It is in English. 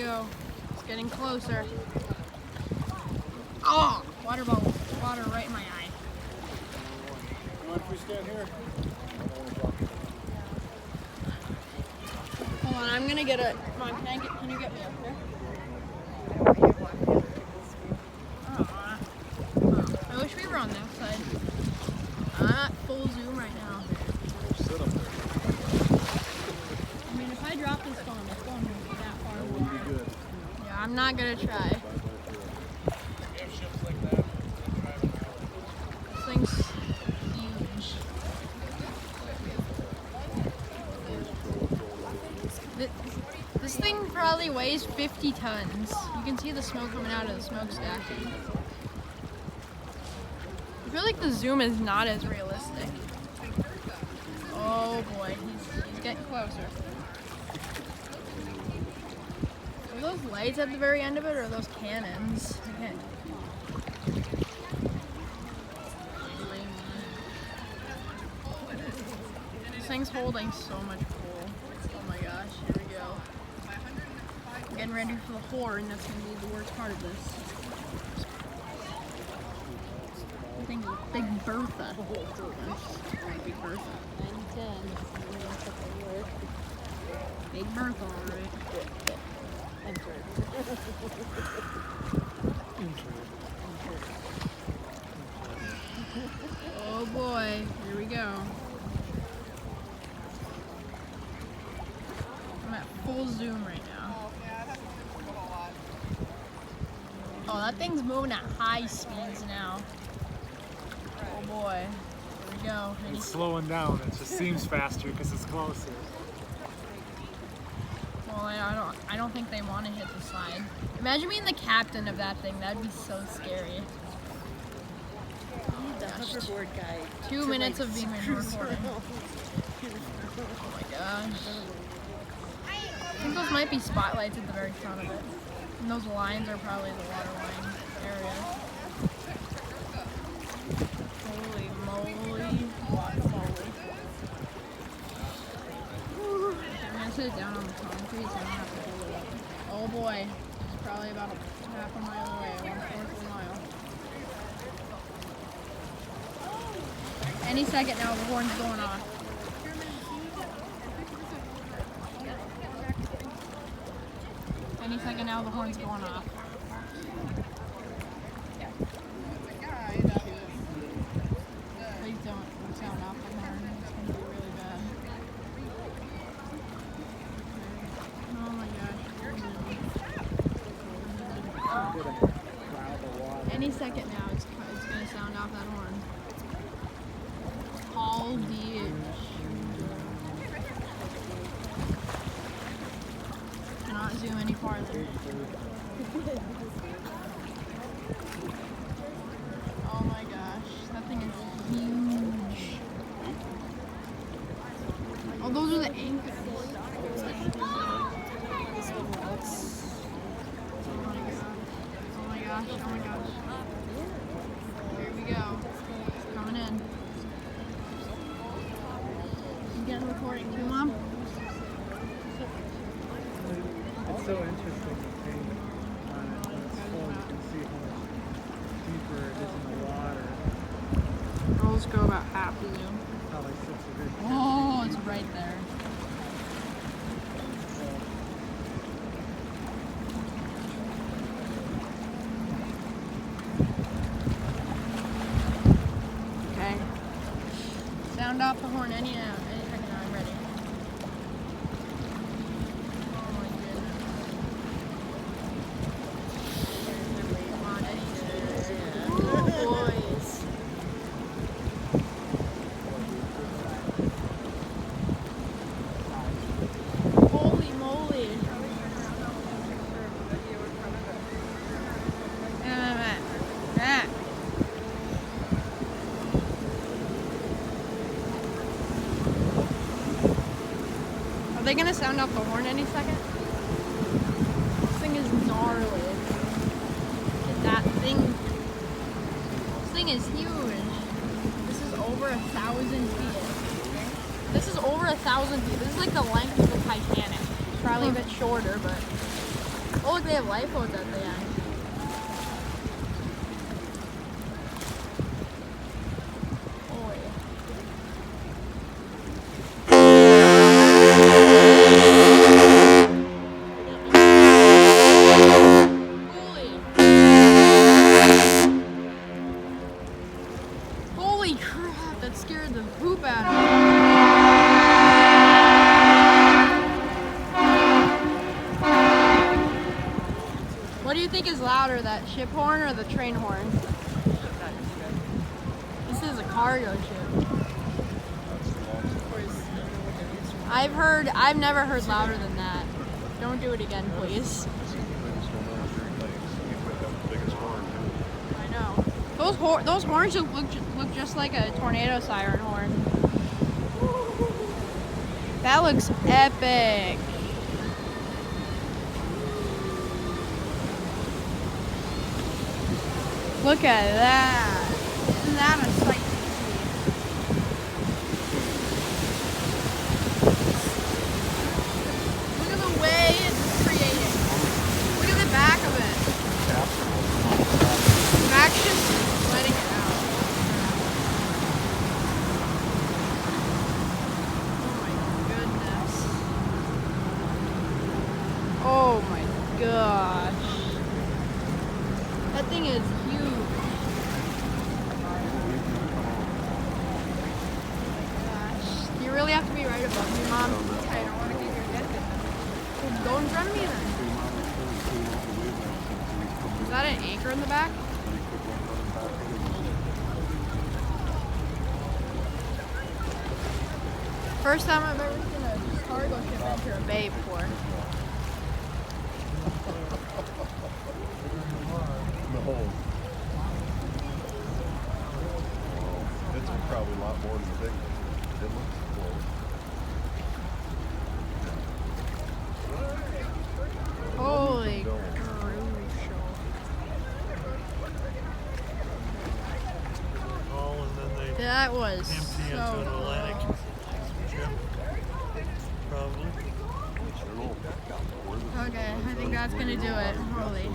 go. It's getting closer. Oh, water bubble. Water right in my eye. Mind if we stand here? Hold on, I'm gonna get a. Come on, can you get me up there? Aw. I wish we were on that side. I'm at full zoom right now. Sit up there. I mean, if I drop this phone, it's going that far That away. wouldn't be good. Yeah, I'm not gonna try. This thing's huge. This thing probably weighs 50 tons. You can see the smoke coming out of the smokestack. I feel like the zoom is not as realistic. Oh boy, he's getting closer. Are those lights at the very end of it, or are those cannons? I can't. This thing's holding so much coal. Oh my gosh, here we go. Getting ready for the horn. That's gonna be the worst part of this. I think Big Bertha. Big Bertha. 9-10. Big Bertha, alright. Oh boy, here we go. I'm at full zoom right now. Oh, that thing's moving at high speeds now. Oh boy, here we go. It's slowing down. It just seems faster because it's closer. Well, I don't think they want to hit the side. Imagine being the captain of that thing. That'd be so scary. The hoverboard guy. 2 minutes of being recording. Oh my gosh. I think those might be spotlights at the very front of it. And those lines are probably the water line area. Holy moly. Guacamole. I'm gonna sit it down on the concrete so I don't have to hold it up. Oh boy. It's probably about half a mile away, 1/4 of a mile. Any second now, the horn's going off. Any second now, the horn's going off. Please don't sound off the horn. It's going to be really bad. Oh my gosh. Any second now, it's going to sound off that horn. All the cannot zoom any farther. Oh my gosh, that thing is huge. Oh, those are the anchors. Oh my gosh, oh my gosh. Here we go. It's coming in. Getting recording too, Mom? It's so interesting to paint on it when it's full. You can see how much deeper it is in the water. I'll just go about half the zoom. How like 6 degrees. Oh, it's right there. Okay. Sound off the horn any second now. I'm ready. Oh my goodness. Come on, Eddie. Oh, boys. Holy moly. Matt. Are they gonna sound off the horn any second? This thing is gnarly. Look at that thing. This thing is huge. This is over 1,000 feet. This is over 1,000 feet. This is like the length of the Titanic. It's probably a bit shorter, but Oh, look, they have lifeboats at the end. Oh, yeah. Holy crap, that scared the poop out of me. What do you think is louder, that ship horn or the train horn? This is a cargo ship. I've never heard louder than that. Don't do it again, please. I know. Those horns look just like a tornado siren horn. That looks epic. Look at that. Isn't that a sight to see? Look at the way it's created. Look at the back of it. Mac's just letting it out. Oh my goodness. Oh my gosh. That thing is huge. Gosh. You really have to be right above me, Mom. I don't want to get your head hit. Well, go in front of me then. Is that an anchor in the back? First time I've ever seen a cargo ship enter a bay before. No. It's probably a lot more than the big one. It looks cool. Holy crucial. Oh, and then they That was empty into so an Atlantic cool. ship. Probably. Okay, I think that's gonna do it. Holy.